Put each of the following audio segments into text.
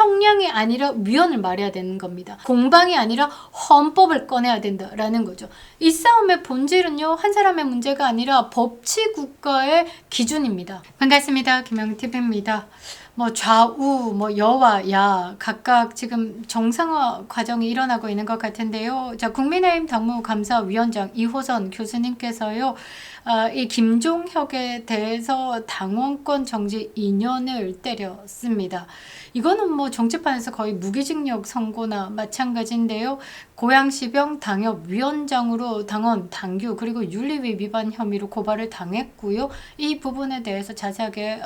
형량이 아니라 위헌을 말해야 되는 겁니다. 공방이 아니라 헌법을 꺼내야 된다라는 거죠. 이 싸움의 본질은요, 한 사람의 문제가 아니라 법치국가의 기준입니다. 반갑습니다. 김영TV입니다. 좌우, 여와 야 각각 지금 정상화 과정이 일어나고 있는 것 같은데요. 자, 국민의힘 당무감사위원장 이호선 교수님께서요, 이 김종혁에 대해서 당원권 정지 2년을 때렸습니다. 이거는 정치판에서 거의 무기징역 선고나 마찬가지인데요. 고양시병 당협위원장으로 당원, 당규 그리고 윤리위 위반 혐의로 고발을 당했고요. 이 부분에 대해서 자세하게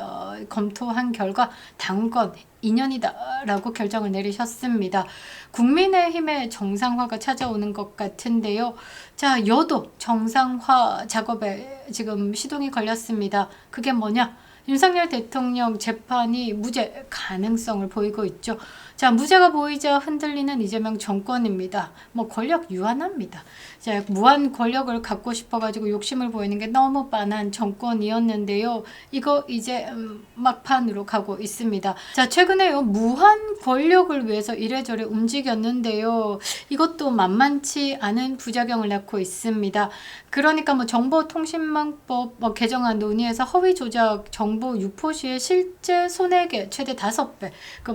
검토한 결과 당권 2년이다 라고 결정을 내리셨습니다. 국민의힘의 정상화가 찾아오는 것 같은데요. 자, 여도 정상화 작업에 지금 시동이 걸렸습니다. 그게 뭐냐? 윤석열 대통령 재판이 무죄 가능성을 보이고 있죠. 자, 무죄가 보이자 흔들리는 이재명 정권입니다. 권력 유한합니다. 자, 무한 권력을 갖고 싶어가지고 욕심을 보이는 게 너무 빤한 정권이었는데요. 이거 이제 막판으로 가고 있습니다. 자, 최근에요, 무한 권력을 위해서 이래저래 움직였는데요. 이것도 만만치 않은 부작용을 낳고 있습니다. 그러니까 정보통신망법 개정안 논의에서 허위 조작 정보 유포 시에 실제 손해액의 최대 5배,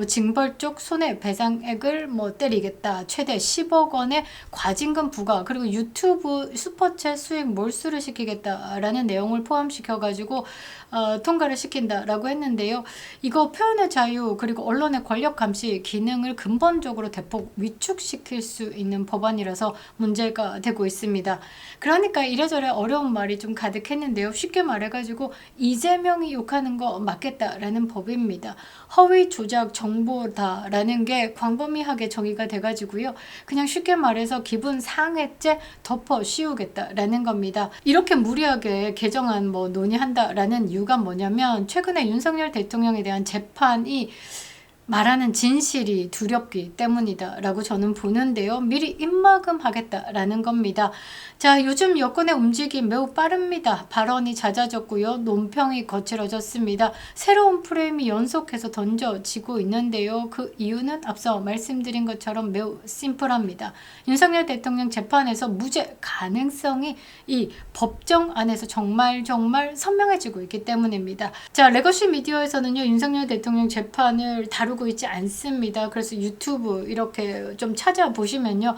징벌 쪽 손해배상액을 때리겠다. 최대 10억 원의 과징금 부과, 그리고 유튜브 슈퍼챗 수익 몰수를 시키겠다라는 내용을 포함시켜가지고 통과를 시킨다라고 했는데요. 이거 표현의 자유 그리고 언론의 권력 감시 기능을 근본적으로 대폭 위축시킬 수 있는 법안이라서 문제가 되고 있습니다. 그러니까 이래저래 어려운 말이 좀 가득했는데요. 쉽게 말해가지고 이재명이 욕하는 거 맞겠다라는 법입니다. 허위 조작 정보다라는 게 광범위하게 정의가 돼가지고요. 그냥 쉽게 말해서 기분 상해죄 덮어 씌우겠다라는 겁니다. 이렇게 무리하게 개정안 논의한다라는 이유가 뭐냐면, 최근에 윤석열 대통령에 대한 재판이 말하는 진실이 두렵기 때문이다 라고 저는 보는데요. 미리 입막음하겠다라는 겁니다. 자, 요즘 여권의 움직임 매우 빠릅니다. 발언이 잦아졌고요. 논평이 거칠어졌습니다. 새로운 프레임이 연속해서 던져지고 있는데요. 그 이유는 앞서 말씀드린 것처럼 매우 심플합니다. 윤석열 대통령 재판에서 무죄 가능성이 이 법정 안에서 정말 선명해지고 있기 때문입니다. 자, 레거시 미디어에서는요, 윤석열 대통령 재판을 다루고 있지 않습니다. 그래서 유튜브 이렇게 좀 찾아보시면요,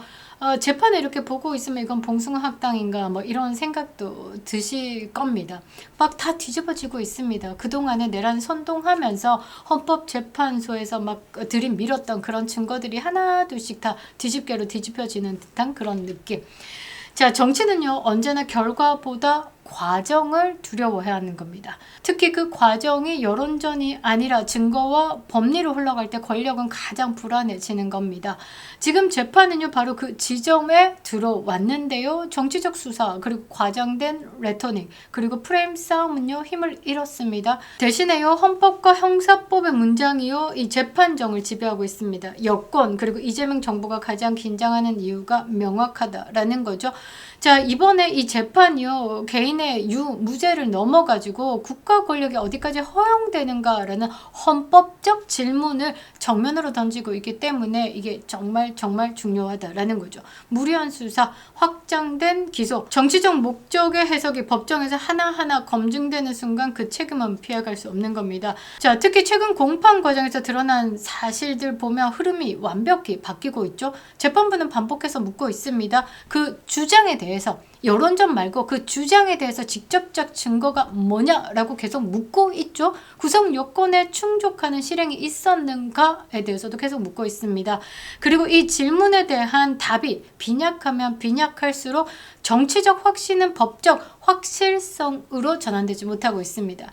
재판을 이렇게 보고 있으면 이건 봉숭아학당인가 이런 생각도 드실 겁니다. 막 다 뒤집어지고 있습니다. 그동안에 내란 선동하면서 헌법재판소에서 막 들이밀었던 그런 증거들이 하나둘씩 다 뒤집개로 뒤집혀지는 듯한 그런 느낌. 자, 정치는요, 언제나 결과보다 과정을 두려워해야 하는 겁니다. 특히 그 과정이 여론전이 아니라 증거와 법리로 흘러갈 때 권력은 가장 불안해지는 겁니다. 지금 재판은요, 바로 그 지점에 들어왔는데요. 정치적 수사, 그리고 과장된 레토닉, 그리고 프레임 싸움은요, 힘을 잃었습니다. 대신에요, 헌법과 형사법의 문장이요, 이 재판정을 지배하고 있습니다. 여권, 그리고 이재명 정부가 가장 긴장하는 이유가 명확하다라는 거죠. 자, 이번에 이 재판이요, 개인의 무죄를 넘어가지고 국가 권력이 어디까지 허용되는가라는 헌법적 질문을 정면으로 던지고 있기 때문에 이게 정말 중요하다라는 거죠. 무리한 수사, 확장된 기소, 정치적 목적의 해석이 법정에서 하나하나 검증되는 순간 그 책임은 피해갈 수 없는 겁니다. 자, 특히 최근 공판 과정에서 드러난 사실들 보면 흐름이 완벽히 바뀌고 있죠. 재판부는 반복해서 묻고 있습니다. 그 주장에 대해서, 여론전 말고 그 주장에 대해서 직접적 증거가 뭐냐라고 계속 묻고 있죠. 구성 요건에 충족하는 실행이 있었는가에 대해서도 계속 묻고 있습니다. 그리고 이 질문에 대한 답이 빈약하면 빈약할수록 정치적 확신은 법적 확실성으로 전환되지 못하고 있습니다.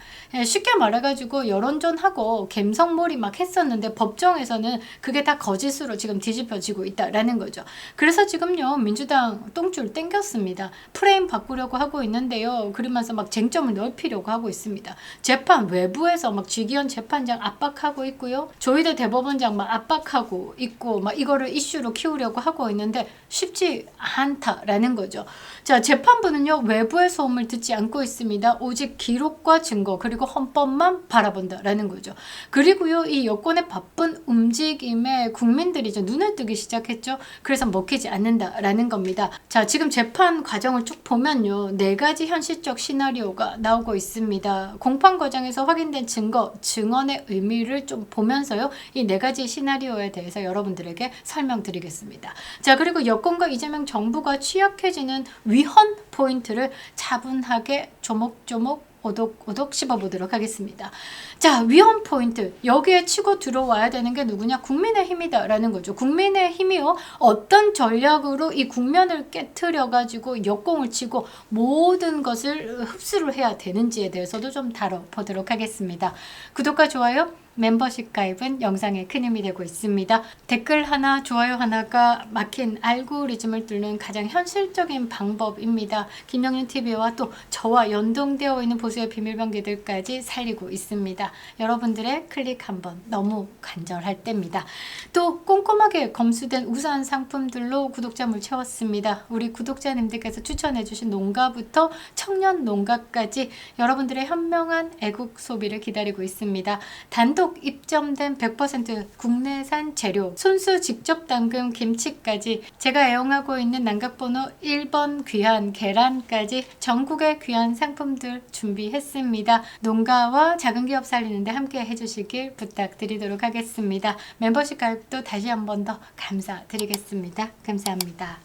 쉽게 말해가지고 여론전하고 갬성몰이 막 했었는데 법정에서는 그게 다 거짓으로 지금 뒤집혀지고 있다라는 거죠. 그래서 지금요, 민주당 똥줄 땡겼습니다. 프레임 바꾸려고 하고 있는데요. 그러면서 막 쟁점을 넓히려고 하고 있습니다. 재판 외부에서 막 지기현 재판장 압박하고 있고요. 조희대 대법원장 막 압박하고 있고 막 이거를 이슈로 키우려고 하고 있는데 쉽지 않다라는 거죠. 자, 재판부는요, 외부의 소음을 듣지 않고 있습니다. 오직 기록과 증거 그리고 헌법만 바라본다라는 거죠. 그리고요, 이 여권의 바쁜 움직임에 국민들이 이제 눈을 뜨기 시작했죠. 그래서 먹히지 않는다라는 겁니다. 자, 지금 재판 과정을 쭉 보면요, 4가지 현실적 시나리오가 나오고 있습니다. 공판 과정에서 확인된 증거, 증언의 의미를 좀 보면서요, 이 4가지 시나리오에 대해서 여러분들에게 설명드리겠습니다. 자, 그리고 여권과 이재명 정부가 취약해지는 위헌 포인트를 차분하게 조목조목 오독오독 씹어보도록 하겠습니다. 자, 위헌 포인트. 여기에 치고 들어와야 되는 게 누구냐? 국민의힘이다 라는 거죠. 국민의힘이요, 어떤 전략으로 이 국면을 깨트려가지고 역공을 치고 모든 것을 흡수를 해야 되는지에 대해서도 좀 다뤄보도록 하겠습니다. 구독과 좋아요, 멤버십 가입은 영상에 큰 힘이 되고 있습니다. 댓글 하나, 좋아요 하나가 막힌 알고리즘을 뚫는 가장 현실적인 방법입니다. 김영윤TV와 또 저와 연동되어 있는 보수의 비밀번개들까지 살리고 있습니다. 여러분들의 클릭 한번 너무 간절할 때입니다. 또 꼼꼼하게 검수된 우수한 상품들로 구독자물 채웠습니다. 우리 구독자님들께서 추천해주신 농가부터 청년 농가까지 여러분들의 현명한 애국 소비를 기다리고 있습니다. 단독 입점된 100% 국내산 재료, 손수 직접 담근 김치까지, 제가 애용하고 있는 난각번호 1번 귀한 계란까지 전국의 귀한 상품들 준비했습니다. 농가와 작은 기업 살리는데 함께 해주시길 부탁드리도록 하겠습니다. 멤버십 가입도 다시 한 번 더 감사드리겠습니다. 감사합니다.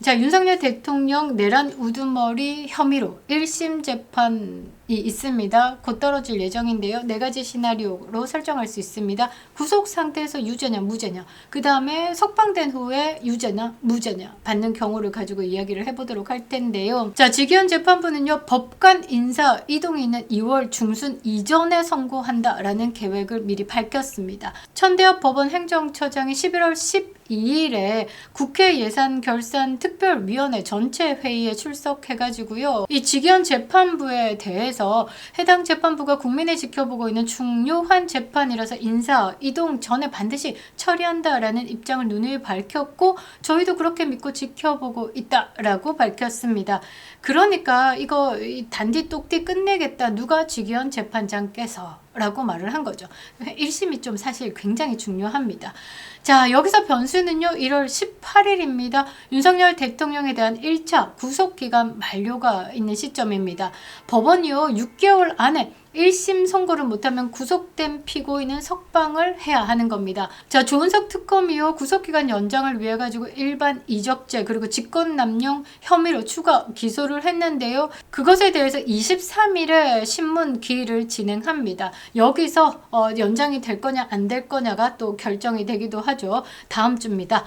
자, 윤석열 대통령 내란 우두머리 혐의로 1심 재판이 있습니다. 곧 떨어질 예정인데요. 4가지 시나리오로 설정할 수 있습니다. 구속 상태에서 유죄냐 무죄냐, 그 다음에 석방된 후에 유죄냐 무죄냐 받는 경우를 가지고 이야기를 해보도록 할 텐데요. 자, 지기현 재판부는요, 법관 인사 이동이 있는 2월 중순 이전에 선고한다라는 계획을 미리 밝혔습니다. 천대엽 법원 행정처장이 11월 12일에 국회 예산결산특별위원회 전체 회의에 출석해가지고요, 이 지기현 재판부에 대해서 해당 재판부가 국민이 지켜보고 있는 중요한 재판이라서 인사 이동 전에 반드시 처리한다라는 입장을 누누이 밝혔고, 저희도 그렇게 믿고 지켜보고 있다라고 밝혔습니다. 그러니까 이거 단디 똑띠 끝내겠다, 누가 지기현 재판장께서 라고 말을 한 거죠. 1심이 좀 사실 굉장히 중요합니다. 자, 여기서 변수는요, 1월 18일입니다. 윤석열 대통령에 대한 1차 구속기간 만료가 있는 시점입니다. 법원이요, 6개월 안에 1심 선고를 못하면 구속된 피고인은 석방을 해야 하는 겁니다. 자, 조은석 특검이요, 구속기간 연장을 위해 가지고 일반 이적죄 그리고 직권남용 혐의로 추가 기소를 했는데요. 그것에 대해서 23일에 신문 기일을 진행합니다. 여기서 연장이 될 거냐 안 될 거냐가 또 결정이 되기도 하죠. 다음 주입니다.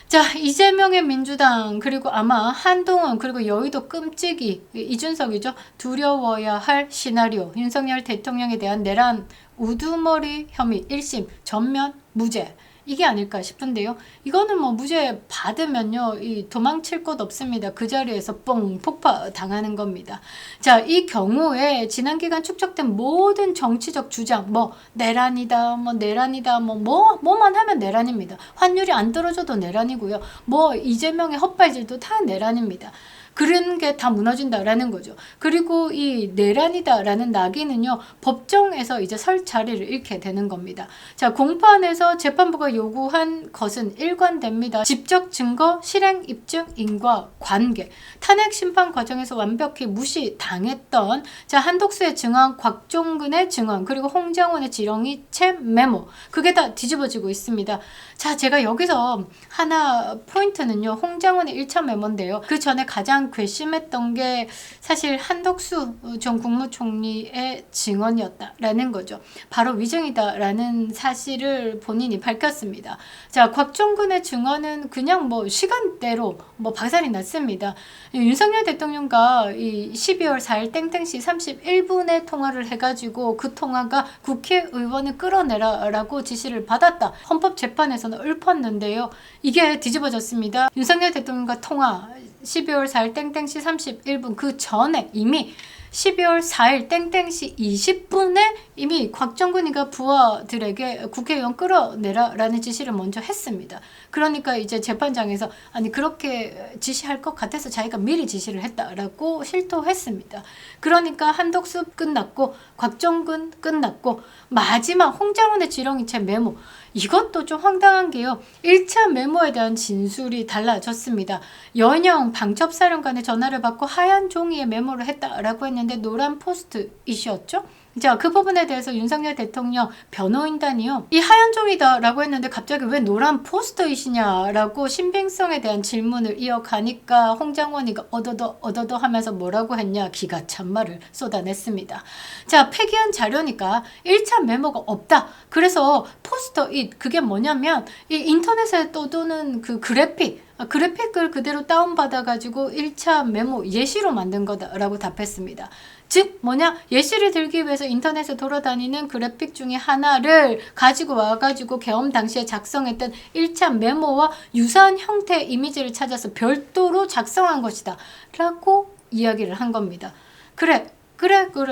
자, 이재명의 민주당 그리고 아마 한동훈 그리고 여의도 끔찍이 이준석이죠. 두려워야 할 시나리오, 윤석열 대통령에 대한 내란 우두머리 혐의 1심 전면 무죄, 이게 아닐까 싶은데요. 이거는 뭐 무죄 받으면요, 이 도망칠 곳 없습니다. 그 자리에서 뻥 폭파 당하는 겁니다. 자, 이 경우에 지난 기간 축적된 모든 정치적 주장, 뭐 내란이다, 뭐만 하면 내란입니다. 환율이 안 떨어져도 내란이고요. 뭐 이재명의 헛발질도 다 내란입니다. 그런 게 다 무너진다라는 거죠. 그리고 이 내란이다라는 낙인은요, 법정에서 이제 설 자리를 잃게 되는 겁니다. 자, 공판에서 재판부가 요구한 것은 일관됩니다. 직접 증거, 실행 입증, 인과 관계. 탄핵 심판 과정에서 완벽히 무시당했던, 자, 한독수의 증언, 곽종근의 증언, 그리고 홍장원의 지렁이채 메모. 그게 다 뒤집어지고 있습니다. 자, 제가 여기서 하나 포인트는요, 홍장원의 1차 메모인데요. 그 전에 가장 괘씸했던 게 사실 한덕수 전 국무총리의 증언이었다라는 거죠. 바로 위증이다라는 사실을 본인이 밝혔습니다. 자, 곽종근의 증언은 그냥 뭐 시간대로 뭐 박살이 났습니다. 윤석열 대통령과 이 12월 4일 땡땡시 31분에 통화를 해가지고 그 통화가 국회의원을 끌어내라라고 지시를 받았다. 헌법재판에서는 읊었는데요. 이게 뒤집어졌습니다. 윤석열 대통령과 통화 12월 4일 땡땡시 31분 그 전에 이미 12월 4일 땡땡시 20분에 이미 곽정근이가 부하들에게 국회의원 끌어내라 라는 지시를 먼저 했습니다. 그러니까 이제 재판장에서 아니 그렇게 지시할 것 같아서 자기가 미리 지시를 했다라고 실토했습니다. 그러니까 한덕수 끝났고 곽정근 끝났고 마지막 홍장훈의 지렁이채 메모, 이것도 좀 황당한 게요. 1차 메모에 대한 진술이 달라졌습니다. 연영 방첩사령관의 전화를 받고 하얀 종이에 메모를 했다라고 했는데 노란 포스트잇이었죠. 자, 그 부분에 대해서 윤석열 대통령 변호인단이요. 이 하얀 종이다라고 했는데 갑자기 왜 노란 포스트잇이냐라고 신빙성에 대한 질문을 이어가니까 홍장원이가 어더더 하면서 뭐라고 했냐, 기가 찬 말을 쏟아냈습니다. 자, 폐기한 자료니까 1차 메모가 없다. 그래서 포스트잇, 그게 뭐냐면 이 인터넷에 떠도는 그 그래픽을 그대로 다운받아가지고 1차 메모 예시로 만든 거다라고 답했습니다. 즉 뭐냐, 예시를 들기 위해서 인터넷에 돌아다니는 그래픽 중에 하나를 가지고 와가지고 계엄 당시에 작성했던 1차 메모와 유사한 형태의 이미지를 찾아서 별도로 작성한 것이다 라고 이야기를 한 겁니다. 그래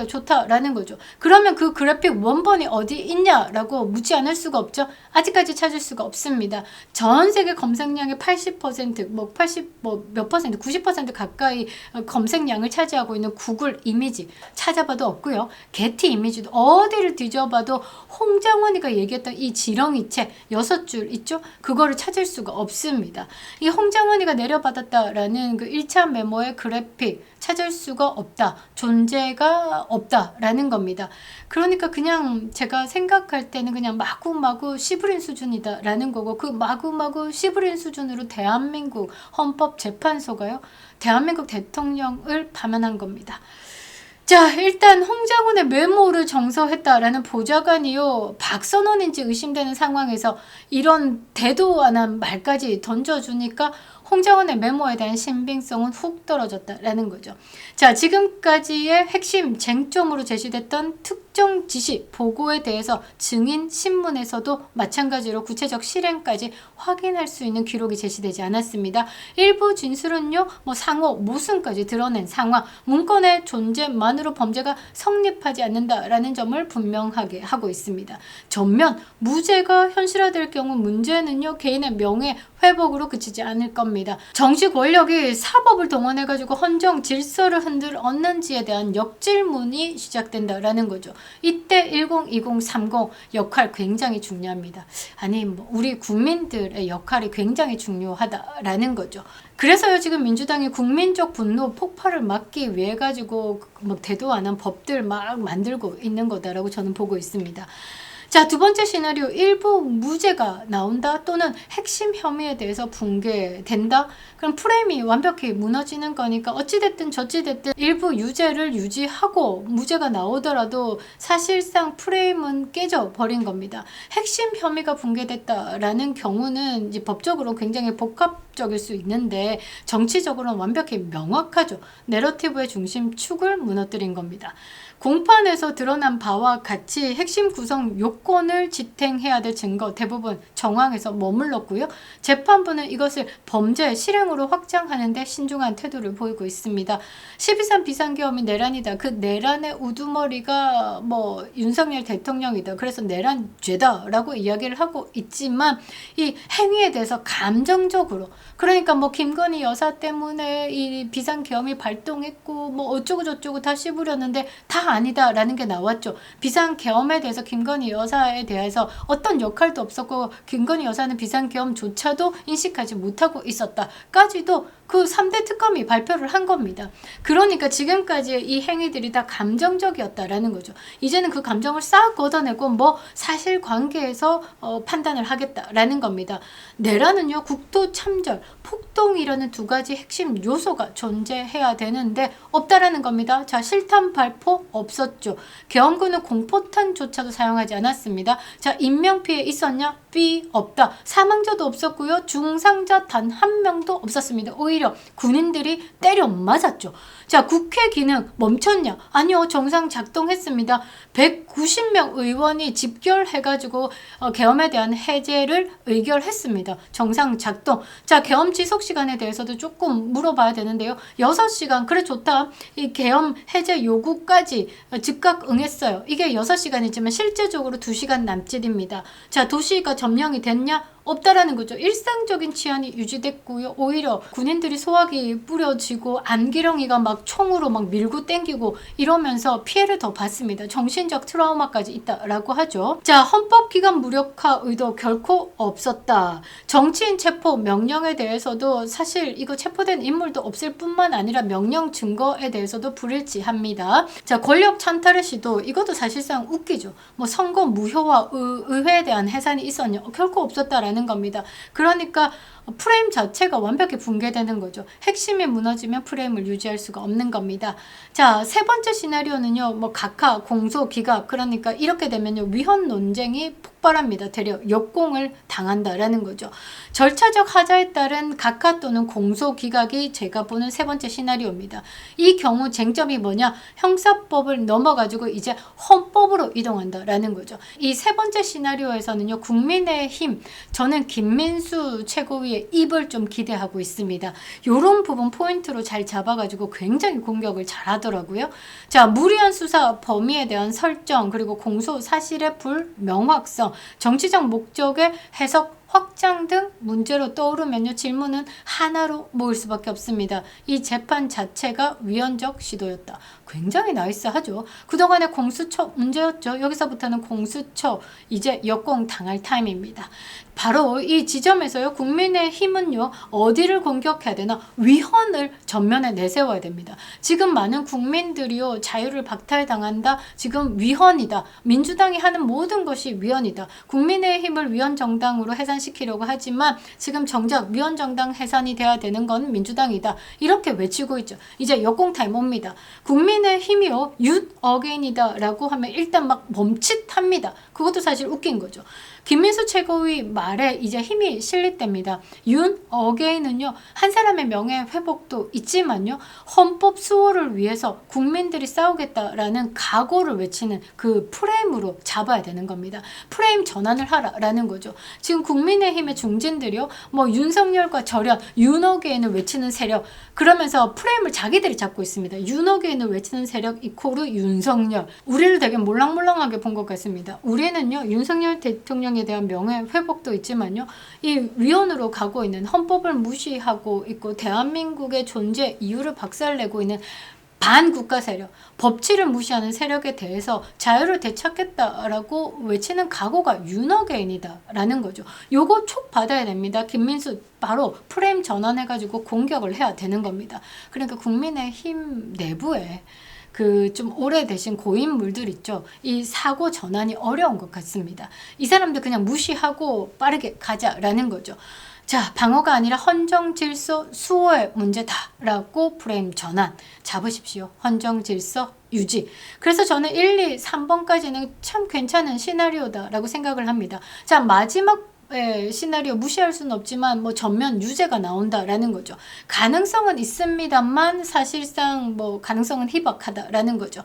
좋다라는 거죠. 그러면 그 그래픽 원본이 어디 있냐라고 묻지 않을 수가 없죠. 아직까지 찾을 수가 없습니다. 전 세계 검색량의 80%, 몇 퍼센트, 90% 가까이 검색량을 차지하고 있는 구글 이미지 찾아봐도 없고요. 게티 이미지도 어디를 뒤져봐도 홍장원이가 얘기했던 이 지렁이채 6줄 있죠? 그거를 찾을 수가 없습니다. 이 홍장원이가 내려받았다라는 그 1차 메모의 그래픽 찾을 수가 없다. 존재가 없다라는 겁니다. 그러니까 그냥 제가 생각할 때는 그냥 마구마구 씨부린 수준이다라는 거고, 그 마구마구 씨부린 수준으로 대한민국 헌법재판소가요, 대한민국 대통령을 파면한 겁니다. 자, 일단 홍장훈의 메모를 정서했다라는 보좌관이요, 박선원인지 의심되는 상황에서 이런 대도 안 한 말까지 던져주니까 홍장훈의 메모에 대한 신빙성은 훅 떨어졌다라는 거죠. 자, 지금까지의 핵심 쟁점으로 제시됐던 특정 지시 보고에 대해서 증인 신문에서도 마찬가지로 구체적 실행까지 확인할 수 있는 기록이 제시되지 않았습니다. 일부 진술은요, 상호 모순까지 드러낸 상황, 문건의 존재만으로 범죄가 성립하지 않는다라는 점을 분명하게 하고 있습니다. 전면 무죄가 현실화될 경우 문제는요, 개인의 명예 회복으로 그치지 않을 겁니다. 정치 권력이 사법을 동원해가지고 헌정 질서를 얻는지에 대한 역질문이 시작된다라는 거죠. 이때 10, 20, 30 역할 굉장히 중요합니다. 아니 우리 국민들의 역할이 굉장히 중요하다라는 거죠. 그래서요, 지금 민주당이 국민적 분노 폭발을 막기 위해 가지고 대도 안 한 법들 막 만들고 있는 거다라고 저는 보고 있습니다. 자, 두 번째 시나리오, 일부 무죄가 나온다 또는 핵심 혐의에 대해서 붕괴된다. 그럼 프레임이 완벽히 무너지는 거니까 어찌됐든 저찌됐든 일부 유죄를 유지하고 무죄가 나오더라도 사실상 프레임은 깨져버린 겁니다. 핵심 혐의가 붕괴됐다라는 경우는 이제 법적으로 굉장히 복합적일 수 있는데 정치적으로는 완벽히 명확하죠. 내러티브의 중심축을 무너뜨린 겁니다. 공판에서 드러난 바와 같이 핵심 구성 요건을 지탱해야 될 증거 대부분 정황에서 머물렀고요. 재판부는 이것을 범죄 실행으로 확장하는 데 신중한 태도를 보이고 있습니다. 12.3 비상계엄이 내란이다. 그 내란의 우두머리가 윤석열 대통령이다. 그래서 내란죄다라고 이야기를 하고 있지만 이 행위에 대해서 감정적으로, 그러니까 김건희 여사 때문에 이 비상계엄이 발동했고 어쩌고 저쩌고 다 씹으려는데 다 아니다라는 게 나왔죠. 비상계엄에 대해서 김건희 여사에 대해서 어떤 역할도 없었고 김건희 여사는 비상계엄조차도 인식하지 못하고 있었다까지도 그 3대 특검이 발표를 한 겁니다. 그러니까 지금까지의 이 행위들이 다 감정적이었다라는 거죠. 이제는 그 감정을 싹 걷어내고 사실관계에서 판단을 하겠다라는 겁니다. 내란은요, 국토 참전, 폭동이라는 두 가지 핵심 요소가 존재해야 되는데 없다라는 겁니다. 자, 실탄 발포 없었죠. 계엄군은 공포탄조차도 사용하지 않았습니다. 자, 인명피해 있었냐? B 없다. 사망자도 없었고요. 중상자 단 한 명도 없었습니다. 오히려 군인들이 때려 맞았죠. 자, 국회 기능 멈췄냐? 아니요, 정상 작동했습니다. 190명 의원이 집결해가지고 계엄에 대한 해제를 의결했습니다. 정상 작동. 자, 계엄 지속 시간에 대해서도 조금 물어봐야 되는데요. 6시간, 그래 좋다. 이 계엄 해제 요구까지 즉각 응했어요. 이게 6시간이지만 실제적으로 2시간 남짓입니다. 자, 도시가 점령이 됐냐? 없다라는 거죠. 일상적인 치안이 유지됐고요. 오히려 군인들이 소화기 뿌려지고 안기렁이가 막 총으로 막 밀고 땡기고 이러면서 피해를 더 받습니다. 정신적 트라우마까지 있다라고 하죠. 자, 헌법기관 무력화 의도 결코 없었다. 정치인 체포 명령에 대해서도 사실 이거 체포된 인물도 없을 뿐만 아니라 명령 증거에 대해서도 불일치합니다. 자, 권력 찬탈의 시도, 이것도 사실상 웃기죠. 뭐 선거 무효화 의회에 대한 해산이 있었냐? 결코 없었다라는 겁니다. 그러니까 프레임 자체가 완벽히 붕괴되는 거죠. 핵심이 무너지면 프레임을 유지할 수가 없는 겁니다. 자, 세 번째 시나리오는요, 뭐 각하, 공소, 기각, 그러니까 이렇게 되면요, 위헌 논쟁이 폭발합니다. 되려 역공을 당한다라는 거죠. 절차적 하자에 따른 각하 또는 공소, 기각이 제가 보는 세 번째 시나리오입니다. 이 경우 쟁점이 뭐냐? 형사법을 넘어가지고 이제 헌법으로 이동한다라는 거죠. 이 세 번째 시나리오에서는요, 국민의힘, 저는 김민수 최고위의 입을 좀 기대하고 있습니다. 요런 부분 포인트로 잘 잡아가지고 굉장히 공격을 잘 하더라고요. 자, 무리한 수사 범위에 대한 설정, 그리고 공소 사실의 불명확성, 정치적 목적의 해석 확장 등 문제로 떠오르면요, 질문은 하나로 모일 수밖에 없습니다. 이 재판 자체가 위헌적 시도였다. 굉장히 나이스하죠. 그동안의 공수처 문제였죠. 여기서부터는 공수처 이제 역공 당할 타임입니다. 바로 이 지점에서요, 국민의힘은요, 어디를 공격해야 되나? 위헌을 전면에 내세워야 됩니다. 지금 많은 국민들이요, 자유를 박탈당한다, 지금 위헌이다, 민주당이 하는 모든 것이 위헌이다, 국민의힘을 위헌정당으로 해산시키려고 하지만 지금 정작 위헌정당 해산이 돼야 되는 건 민주당이다, 이렇게 외치고 있죠. 이제 역공타임 옵니다. 국민의힘이요, 윤 어게인이다 라고 하면 일단 막 멈칫합니다. 그것도 사실 웃긴 거죠. 김민수 최고위 말에 이제 힘이 실릴 때입니다. 윤 어게인은요, 한 사람의 명예 회복도 있지만요, 헌법 수호를 위해서 국민들이 싸우겠다라는 각오를 외치는 그 프레임으로 잡아야 되는 겁니다. 프레임 전환을 하라라는 거죠. 지금 국민의힘의 중진들이요, 뭐 윤석열과 절연, 윤 어게인을 외치는 세력, 그러면서 프레임을 자기들이 잡고 있습니다. 윤 어게인을 외치는 세력 이코르 윤석열. 우리를 되게 몰랑몰랑하게 본 것 같습니다. 우리는요, 윤석열 대통령에 대한 명예 회복도 있지만요, 이 위헌으로 가고 있는, 헌법을 무시하고 있고 대한민국의 존재 이유를 박살내고 있는 반국가 세력, 법치를 무시하는 세력에 대해서 자유를 되찾겠다라고 외치는 각오가 윤 어게인이다라는 거죠. 요거 촉 받아야 됩니다. 김민수 바로 프레임 전환해가지고 공격을 해야 되는 겁니다. 그러니까 국민의힘 내부에 그 좀 오래되신 고인물들 있죠. 이 사고 전환이 어려운 것 같습니다. 이 사람들 그냥 무시하고 빠르게 가자라는 거죠. 자, 방어가 아니라 헌정 질서 수호의 문제다라고 프레임 전환 잡으십시오. 헌정 질서 유지. 그래서 저는 1, 2, 3번까지는 참 괜찮은 시나리오다라고 생각을 합니다. 자, 마지막 시나리오 무시할 수는 없지만 뭐 전면 유죄가 나온다라는 거죠. 가능성은 있습니다만 사실상 뭐 가능성은 희박하다라는 거죠.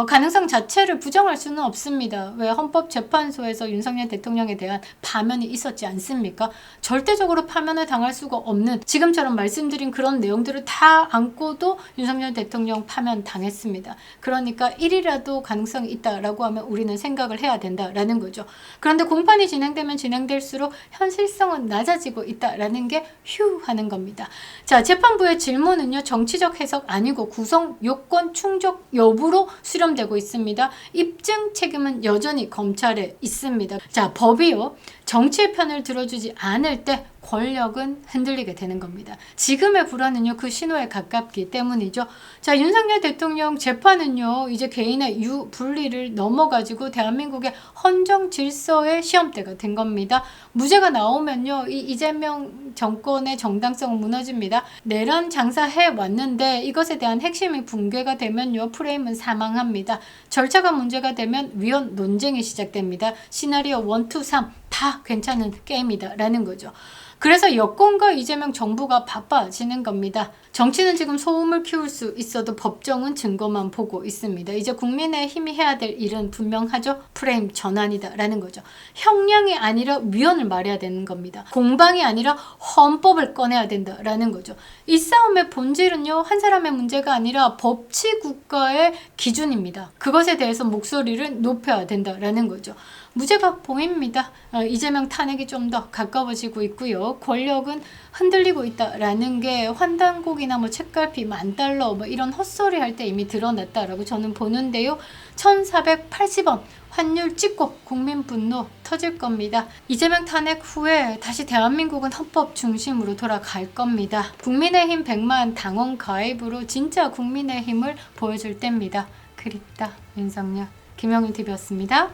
가능성 자체를 부정할 수는 없습니다. 왜? 헌법재판소에서 윤석열 대통령에 대한 파면이 있었지 않습니까? 절대적으로 파면을 당할 수가 없는, 지금처럼 말씀드린 그런 내용들을 다 안고도 윤석열 대통령 파면 당했습니다. 그러니까 1이라도 가능성이 있다라고 하면 우리는 생각을 해야 된다라는 거죠. 그런데 공판이 진행되면 진행될수록 현실성은 낮아지고 있다라는 게 휴 하는 겁니다. 자, 재판부의 질문은요, 정치적 해석 아니고 구성 요건 충족 여부로 수렴되고 있습니다. 입증 책임은 여전히 검찰에 있습니다. 자, 법이요, 정치의 편을 들어주지 않을 때 권력은 흔들리게 되는 겁니다. 지금의 불안은요, 그 신호에 가깝기 때문이죠. 자, 윤석열 대통령 재판은요, 이제 개인의 유분리를 넘어가지고 대한민국의 헌정 질서의 시험대가 된 겁니다. 무죄가 나오면요, 이 이재명 정권의 정당성은 무너집니다. 내란 장사해 왔는데 이것에 대한 핵심이 붕괴가 되면요, 프레임은 사망합니다. 절차가 문제가 되면 위헌 논쟁이 시작됩니다. 시나리오 1, 2, 3 다 괜찮은 게임이다 라는 거죠. 그래서 여권과 이재명 정부가 바빠지는 겁니다. 정치는 지금 소음을 키울 수 있어도 법정은 증거만 보고 있습니다. 이제 국민의힘이 해야 될 일은 분명하죠. 프레임 전환이다라는 거죠. 형량이 아니라 위헌을 말해야 되는 겁니다. 공방이 아니라 헌법을 꺼내야 된다라는 거죠. 이 싸움의 본질은요, 한 사람의 문제가 아니라 법치 국가의 기준입니다. 그것에 대해서 목소리를 높여야 된다라는 거죠. 무죄가 보입니다. 이재명 탄핵이 좀 더 가까워지고 있고요. 권력은 흔들리고 있다라는 게 환단곡이나 뭐 책갈피 10,000달러 뭐 이런 헛소리 할 때 이미 드러났다라고 저는 보는데요. 1,480원 환율 찍고 국민 분노 터질 겁니다. 이재명 탄핵 후에 다시 대한민국은 헌법 중심으로 돌아갈 겁니다. 국민의힘 100만 당원 가입으로 진짜 국민의힘을 보여줄 때입니다. 그립다 윤석열. 김영윤TV였습니다.